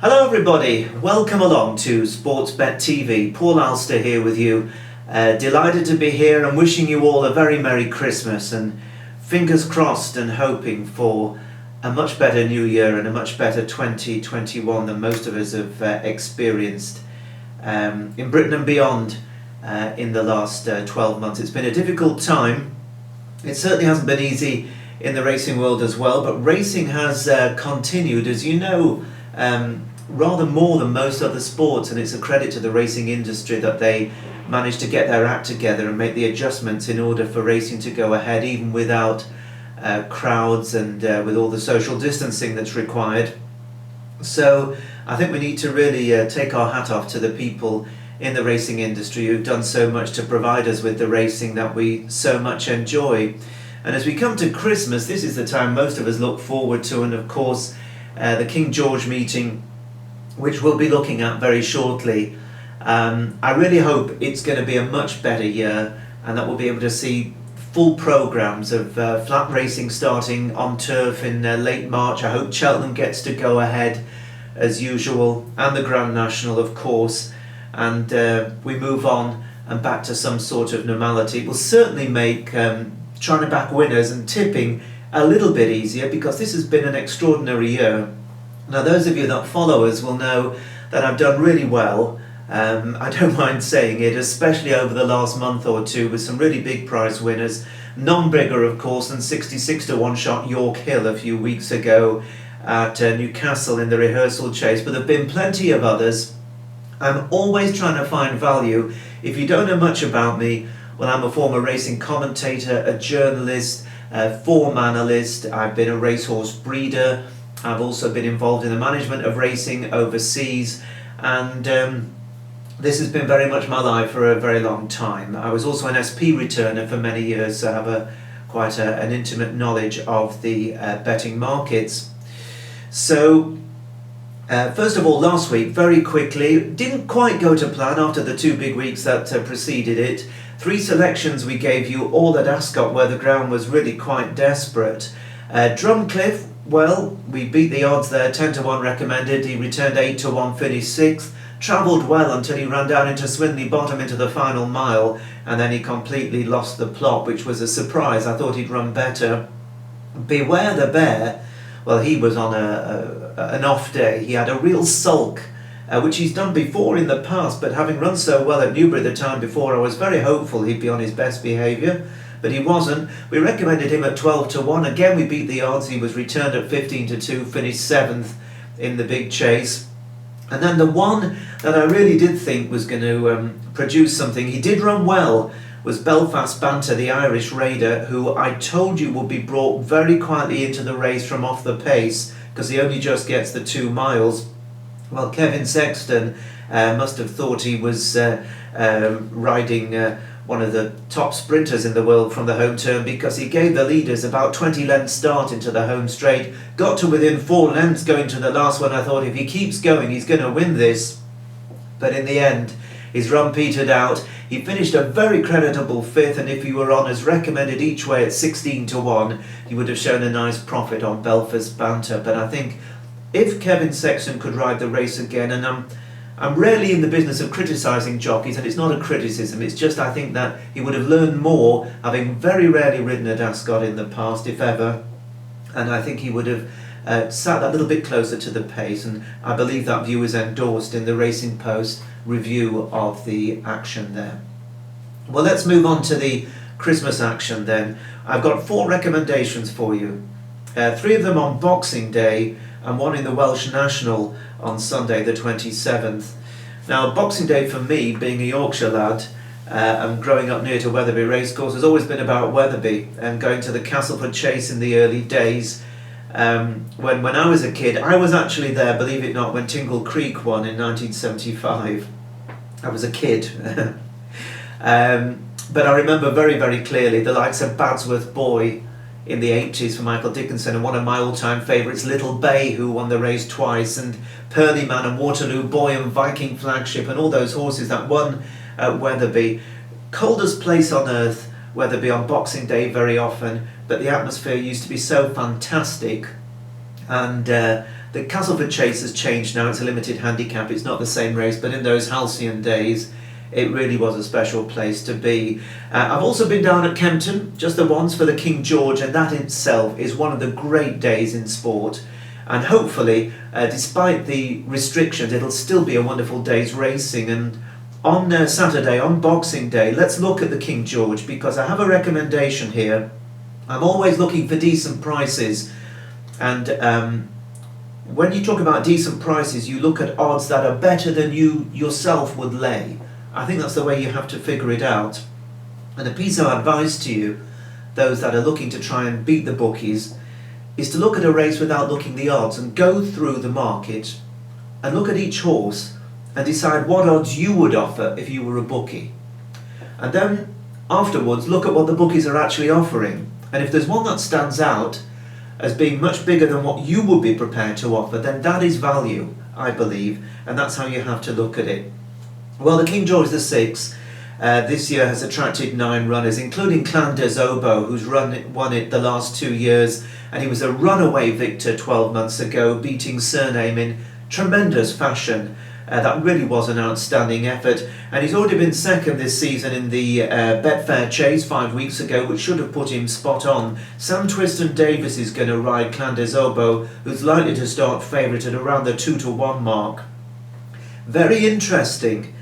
Hello everybody, welcome along to Sportsbet TV. Paul Alster here with you. Delighted to be here and wishing you all a very Merry Christmas and fingers crossed and hoping for a much better New Year and a much better 2021 than most of us have experienced in Britain and beyond in the last 12 months. It's been a difficult time. It certainly hasn't been easy in the racing world as well, but racing has continued, as you know, rather more than most other sports, and it's a credit to the racing industry that they managed to get their act together and make the adjustments in order for racing to go ahead even without crowds and with all the social distancing that's required. So I think we need to really take our hat off to the people in the racing industry who've done so much to provide us with the racing that we so much enjoy. And as we come to Christmas, this is the time most of us look forward to, and of course the King George meeting, which we'll be looking at very shortly. I really hope it's going to be a much better year and that we'll be able to see full programmes of flat racing starting on turf in late March. I hope Cheltenham gets to go ahead as usual, and the Grand National of course, and we move on and back to some sort of normality. It will certainly make trying to back winners and tipping a little bit easier, because this has been an extraordinary year. Now those of you that follow us will know that I've done really well. I don't mind saying it, especially over the last month or two, with some really big prize winners. None bigger of course than 66 to 1 shot York Hill a few weeks ago at Newcastle in the rehearsal chase, but there have been plenty of others. I'm always trying to find value. If you don't know much about me, well, I'm a former racing commentator, a journalist, a form analyst. I've been a racehorse breeder. I've also been involved in the management of racing overseas, and this has been very much my life for a very long time. I was also an SP returner for many years, so I have quite an intimate knowledge of the betting markets. So first of all, last week, very quickly, didn't quite go to plan after the 2 big weeks that preceded it. 3 selections we gave you, all at Ascot, where the ground was really quite desperate. Drumcliff, well, we beat the odds there, 10 to 1 recommended. He returned 8 to 1, finished 6th. Travelled well until he ran down into Swindley Bottom into the final mile, and then he completely lost the plot, which was a surprise. I thought he'd run better. Beware the Bear, well, he was on an off day. He had a real sulk, which he's done before in the past, but having run so well at Newbury the time before, I was very hopeful he'd be on his best behaviour, but he wasn't. We recommended him at 12 to 1. Again, we beat the odds. He was returned at 15 to 2, finished 7th in the big chase. And then the one that I really did think was going to produce something, he did run well, was Belfast Banter, the Irish raider, who I told you would be brought very quietly into the race from off the pace, because he only just gets the 2 miles. Well, Kevin Sexton must have thought he was riding one of the top sprinters in the world from the home turn, because he gave the leaders about 20 lengths start into the home straight, got to within 4 lengths going to the last one. I thought if he keeps going he's going to win this, but in the end his run petered out. He finished a very creditable 5th, and if he were on as recommended each way at 16 to 1, he would have shown a nice profit on Belfast Banter. But I think if Kevin Sexton could ride the race again, and I'm rarely in the business of criticising jockeys, and it's not a criticism, it's just I think that he would have learned more, having very rarely ridden at Ascot in the past, if ever, and I think he would have sat that little bit closer to the pace, and I believe that view is endorsed in the Racing Post review of the action there. Well, let's move on to the Christmas action then. I've got 4 recommendations for you, 3 of them on Boxing Day and 1 in the Welsh National on Sunday the 27th. Now, Boxing Day for me, being a Yorkshire lad and growing up near to Wetherby Racecourse, has always been about Wetherby and going to the Castleford Chase in the early days. When I was a kid, I was actually there, believe it or not, when Tingle Creek won in 1975. I was a kid. But I remember very, very clearly the likes of Badsworth Boy in the 80s for Michael Dickinson, and one of my all-time favourites, Little Bay, who won the race twice, and Pearly Man and Waterloo Boy and Viking Flagship, and all those horses that won at Wetherby. Coldest place on earth, Wetherby, on Boxing Day very often, but the atmosphere used to be so fantastic, and The Castleford Chase has changed now, it's a limited handicap, it's not the same race, but in those halcyon days it really was a special place to be. I've also been down at Kempton, just the once, for the King George, and that itself is one of the great days in sport. And hopefully, despite the restrictions, it'll still be a wonderful day's racing. And on Saturday, on Boxing Day, let's look at the King George, because I have a recommendation here. I'm always looking for decent prices, and when you talk about decent prices, you look at odds that are better than you yourself would lay. I think that's the way you have to figure it out. And a piece of advice to you, those that are looking to try and beat the bookies, is to look at a race without looking the odds and go through the market and look at each horse and decide what odds you would offer if you were a bookie. And then afterwards look at what the bookies are actually offering. And if there's one that stands out as being much bigger than what you would be prepared to offer, then that is value, I believe, and that's how you have to look at it. Well, the King George VI this year has attracted 9 runners, including Clan des Obeaux, who's won it the last 2 years, and he was a runaway victor 12 months ago, beating Surname in tremendous fashion. That really was an outstanding effort, and he's already been second this season in the Betfair Chase 5 weeks ago, which should have put him spot on. Sam Twiston-Davis is going to ride Clan des Obeaux, who's likely to start favourite at around the 2-to-1 mark. Very interesting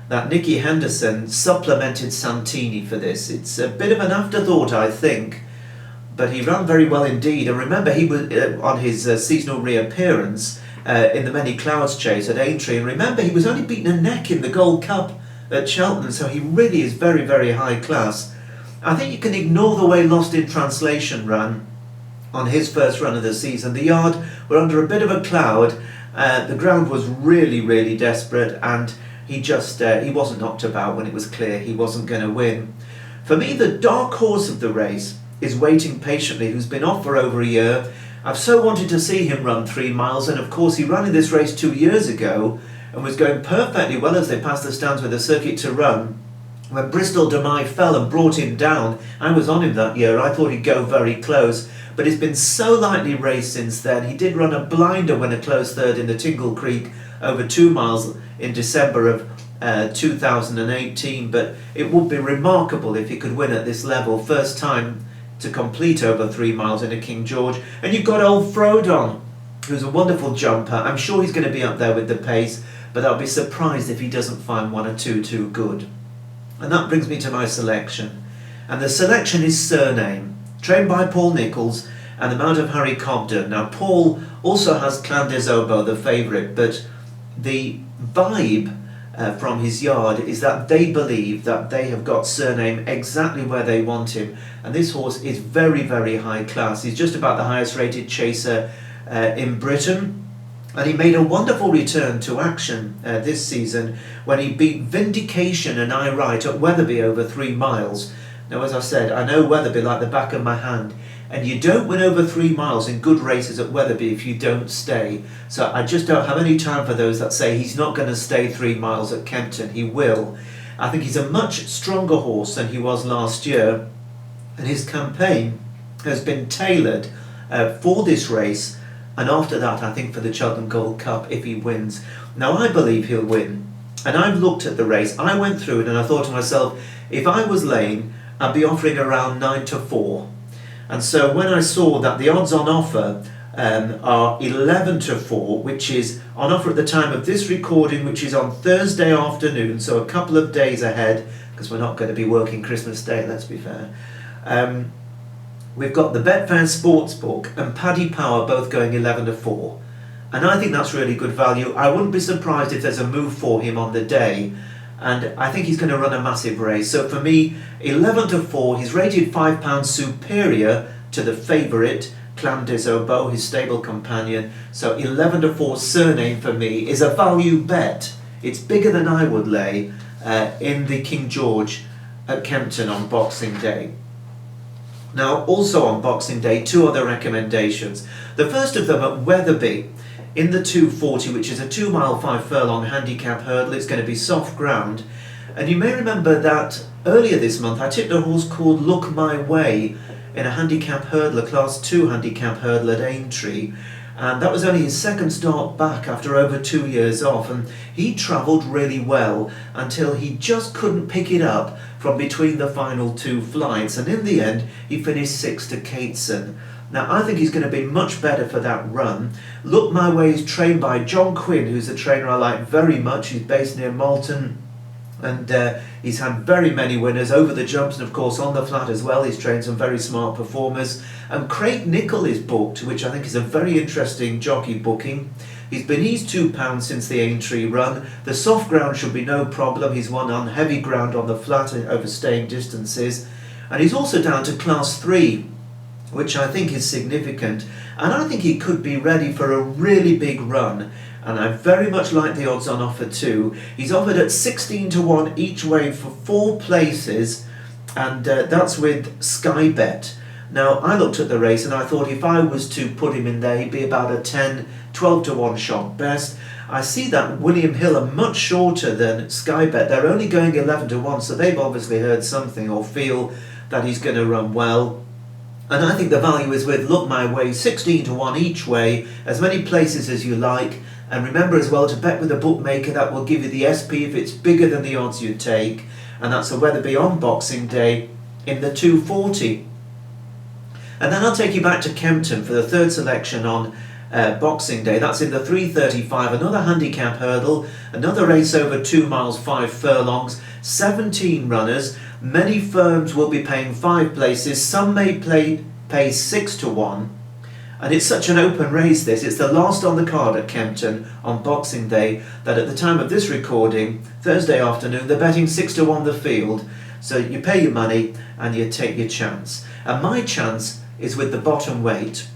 that Nicky Henderson supplemented Santini for this. It's a bit of an afterthought, I think, but he ran very well indeed. And remember, he was on his seasonal reappearance in the Many Clouds Chase at Aintree, and remember, he was only beaten a neck in the Gold Cup at Cheltenham, so he really is very, very high class. I think you can ignore the way Lost in Translation ran on his first run of the season. The yard were under a bit of a cloud. The ground was really, really desperate, and he wasn't knocked about when it was clear he wasn't going to win. For me, the dark horse of the race is Waiting Patiently, who's been off for over a year. I've so wanted to see him run 3 miles, and of course he ran in this race 2 years ago and was going perfectly well as they passed the stands with a circuit to run. When Bristol de Mai fell and brought him down, I was on him that year. I thought he'd go very close, but he's been so lightly raced since then. He did run a blinder when a close third in the Tingle Creek over 2 miles in December of 2018, but it would be remarkable if he could win at this level. First time to complete over 3 miles in a King George. And you've got old Frodon, who's a wonderful jumper. I'm sure he's going to be up there with the pace, but I'll be surprised if he doesn't find 1 or 2 too good. And that brings me to my selection. And the selection is Surname, trained by Paul Nicholls and the Mount of Harry Cobden. Now, Paul also has Clan des Obeaux, the favourite, but the vibe from his yard is that they believe that they have got Surname exactly where they want him, and this horse is very, very high class. He's just about the highest rated chaser in Britain, and he made a wonderful return to action this season when he beat Vindication and I Right at Wetherby over 3 miles. Now, as I said, I know Wetherby like the back of my hand, and you don't win over 3 miles in good races at Wetherby if you don't stay. So I just don't have any time for those that say he's not going to stay 3 miles at Kempton. He will. I think he's a much stronger horse than he was last year, and his campaign has been tailored for this race, and after that I think for the Cheltenham Gold Cup if he wins. Now, I believe he'll win, and I've looked at the race. I went through it and I thought to myself, if I was Lane, I'd be offering around 9-4. And so when I saw that the odds on offer are 11-4, which is on offer at the time of this recording, which is on Thursday afternoon, so a couple of days ahead, because we're not going to be working Christmas Day, let's be fair. We've got the Betfair Sportsbook and Paddy Power both going 11-4. And I think that's really good value. I wouldn't be surprised if there's a move for him on the day. And I think he's going to run a massive race. So for me, 11-4, he's rated £5 superior to the favourite, Clan des Obeaux, his stable companion. So 11-4 Surname for me is a value bet. It's bigger than I would lay in the King George at Kempton on Boxing Day. Now, also on Boxing Day, 2 other recommendations. The first of them at Wetherby, in the 240, which is a 2 mile 5 furlong handicap hurdle. It's going to be soft ground. And you may remember that earlier this month I tipped a horse called Look My Way in a handicap hurdle, a class 2 handicap hurdle at Aintree. and that was only his second start back after over 2 years off, and he travelled really well until he just couldn't pick it up from between the final two flights, and in the end he finished sixth to Cateson. Now I think he's going to be much better for that run. Look My Way is trained by John Quinn, who's a trainer I like very much. He's based near Malton, and he's had very many winners over the jumps and of course on the flat as well. He's trained some very smart performers. And Craig Nicol is booked, which I think is a very interesting jockey booking. He's been eased £2 since the Aintree run. The soft ground should be no problem. He's won on heavy ground on the flat over staying distances. And he's also down to class 3, which I think is significant. And I think he could be ready for a really big run. And I very much like the odds on offer too. He's offered at 16 to 1 each way for 4 places, and that's with Sky Bet. Now I looked at the race and I thought if I was to put him in there, he'd be about a 10, 12 to 1 shot best. I see that William Hill are much shorter than Sky Bet. They're only going 11 to 1, so they've obviously heard something or feel that he's going to run well. And I think the value is with Look My Way, 16 to 1 each way, as many places as you like. And remember as well to bet with a bookmaker. That will give you the SP if it's bigger than the odds you take. And that's a Weatherby on Boxing Day in the 240. And then I'll take you back to Kempton for the third selection on Boxing Day. That's in the 335, another handicap hurdle, another race over 2 miles, 5 furlongs, 17 runners. Many firms will be paying 5 places, some may pay 6 to 1. And it's such an open race this, it's the last on the card at Kempton on Boxing Day, that at the time of this recording, Thursday afternoon, they're betting 6 to 1 the field. So you pay your money and you take your chance. And my chance is with the bottom weight.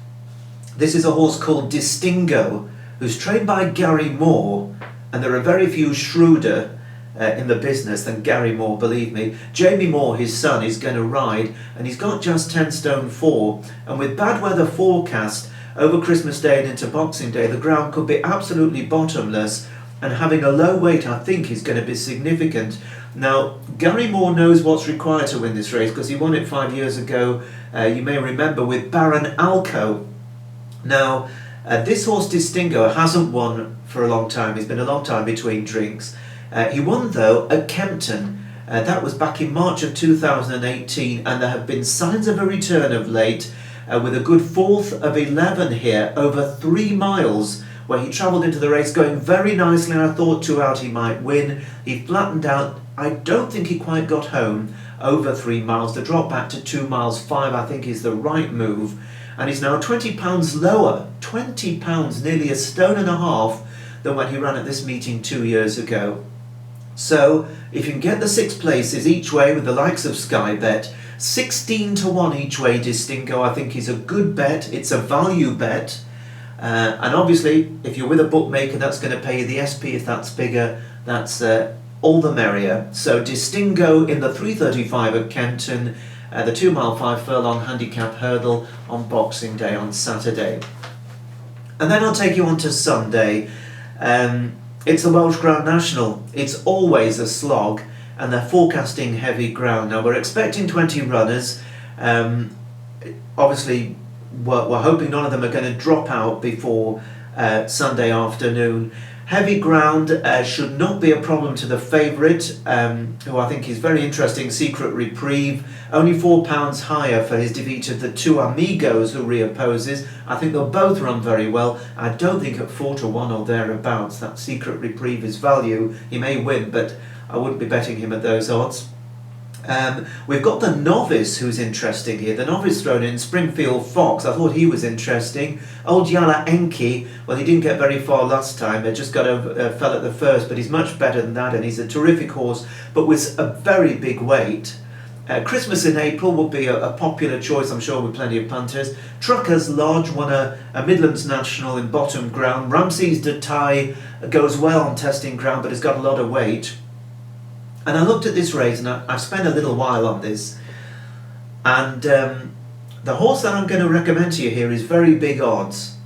This is a horse called Distingu, who's trained by Gary Moore, and there are very few shrewder in the business than Gary Moore, believe me. Jamie Moore, his son, is going to ride, and he's got just 10 stone 4, and with bad weather forecast over Christmas Day and into Boxing Day, the ground could be absolutely bottomless, and having a low weight I think is going to be significant. Now Gary Moore knows what's required to win this race because he won it 5 years ago, you may remember, with Baron Alco. Now this horse Distingu hasn't won for a long time. He's been a long time between drinks. He won though at Kempton. That was back in March of 2018, and there have been signs of a return of late, with a good 4th of 11 here over 3 miles, where he travelled into the race going very nicely, and I thought 2 out he might win. He flattened out. I don't think he quite got home over 3 miles. The drop back to 2 miles 5 I think is the right move, and he's now £20 lower, £20, nearly a stone and a half, than when he ran at this meeting 2 years ago. So if you can get the 6 places each way with the likes of Sky Bet, 16 to 1 each way Distingu I think is a good bet. It's a value bet, and obviously if you're with a bookmaker that's going to pay you the SP if that's bigger. That's all the merrier. So Distingu in the 335 at Kempton, the 2 mile 5 furlong handicap hurdle on Boxing Day on Saturday. And then I'll take you on to Sunday. It's the Welsh National. It's always a slog, and they're forecasting heavy ground. Now we're expecting 20 runners. Obviously we're hoping none of them are going to drop out before Sunday afternoon. Heavy ground should not be a problem to the favourite, who I think is very interesting, Secret Reprieve. Only £4 higher for his defeat of the 2 Amigos who reopposes. I think they'll both run very well. I don't think at 4 to 1 or thereabouts that Secret Reprieve is value. He may win, but I wouldn't be betting him at those odds. We've got the Novice who's interesting here. The Novice thrown in, Springfield Fox. I thought he was interesting. Old Yala Enki, well, he didn't get very far last time. He just got over, fell at the first, but he's much better than that, and he's a terrific horse, but with a very big weight. Christmas in April will be a popular choice, I'm sure, with plenty of punters. Truckers Lodge won a Midlands National in bottom ground. Ramses de Tai goes well on testing ground, but has got a lot of weight. And I looked at this race, and I've spent a little while on this, and the horse that I'm going to recommend to you here is very big odds.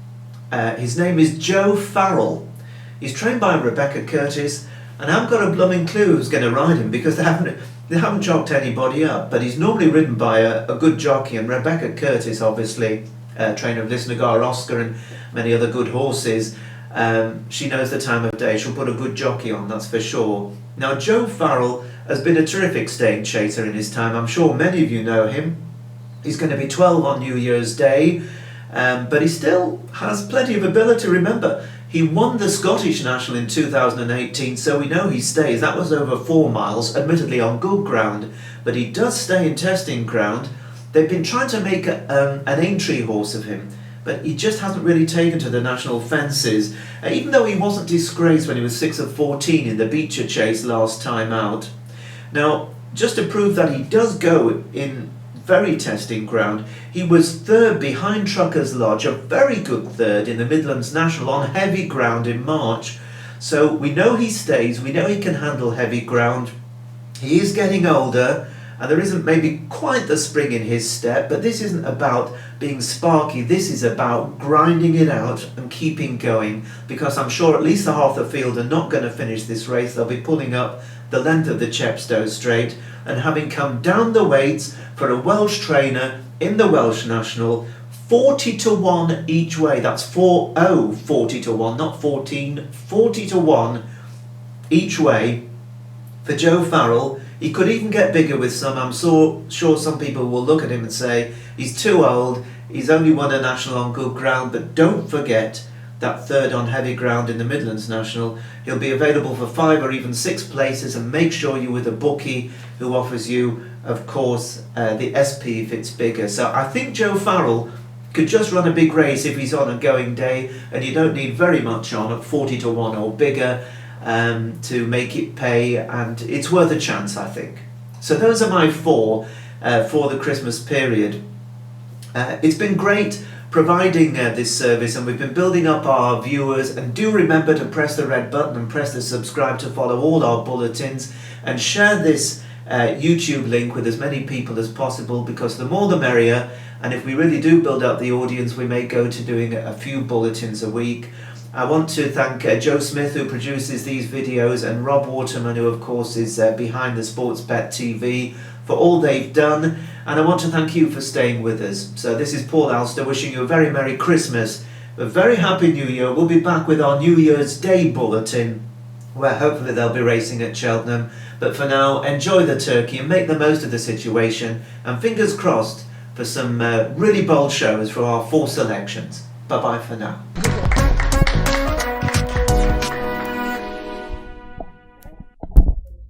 His name is Joe Farrell. He's trained by Rebecca Curtis, and I haven't got a blooming clue who's going to ride him because they haven't jocked anybody up, but he's normally ridden by a good jockey, and Rebecca Curtis obviously trainer of Distingu, Oscar and many other good horses. She knows the time of day. She'll put a good jockey on, that's for sure. Now, Joe Farrell has been a terrific staying chaser in his time. I'm sure many of you know him. He's going to be 12 on New Year's Day, but he still has plenty of ability. Remember, he won the Scottish National in 2018, so we know he stays. That was over 4 miles, admittedly on good ground, but he does stay in testing ground. They've been trying to make an Aintree horse of him, but he just hasn't really taken to the national fences, even though he wasn't disgraced when he was 6 of 14 in the Beecher Chase last time out. Now, just to prove that he does go in very testing ground, he was third behind Trucker's Lodge, a very good third in the Midlands National on heavy ground in March. So we know he stays, we know he can handle heavy ground. He is getting older, and there isn't maybe quite the spring in his step, but this isn't about being sparky, this is about grinding it out and keeping going, because I'm sure at least the half the field are not going to finish this race. They'll be pulling up the length of the Chepstow Straight, and having come down the weights for a Welsh trainer in the Welsh National, 40 to 1 each way. That's 40 to 1, not 14, 40 to 1 each way for Joe Farrell. He could even get bigger with some. I'm so sure some people will look at him and say he's too old, he's only won a national on good ground, but don't forget that third on heavy ground in the Midlands National. He'll be available for 5 or even 6 places, and make sure you're with a bookie who offers you, of course, the SP if it's bigger. So I think Joe Farrell could just run a big race if he's on a going day, and you don't need very much on at 40 to 1 or bigger to make it pay, and it's worth a chance, I think. So those are my 4 for the Christmas period. It's been great providing this service, and we've been building up our viewers, and do remember to press the red button and press the subscribe to follow all our bulletins, and share this YouTube link with as many people as possible, because the more the merrier, and if we really do build up the audience, we may go to doing a few bulletins a week. I want to thank Joe Smith, who produces these videos, and Rob Waterman, who of course is behind the Sportsbet TV, for all they've done, and I want to thank you for staying with us. So this is Paul Alster wishing you a very Merry Christmas, a very Happy New Year. We'll be back with our New Year's Day bulletin, where hopefully they'll be racing at Cheltenham. But for now, enjoy the turkey and make the most of the situation, and fingers crossed for some really bold shows for our 4 selections. Bye bye for now.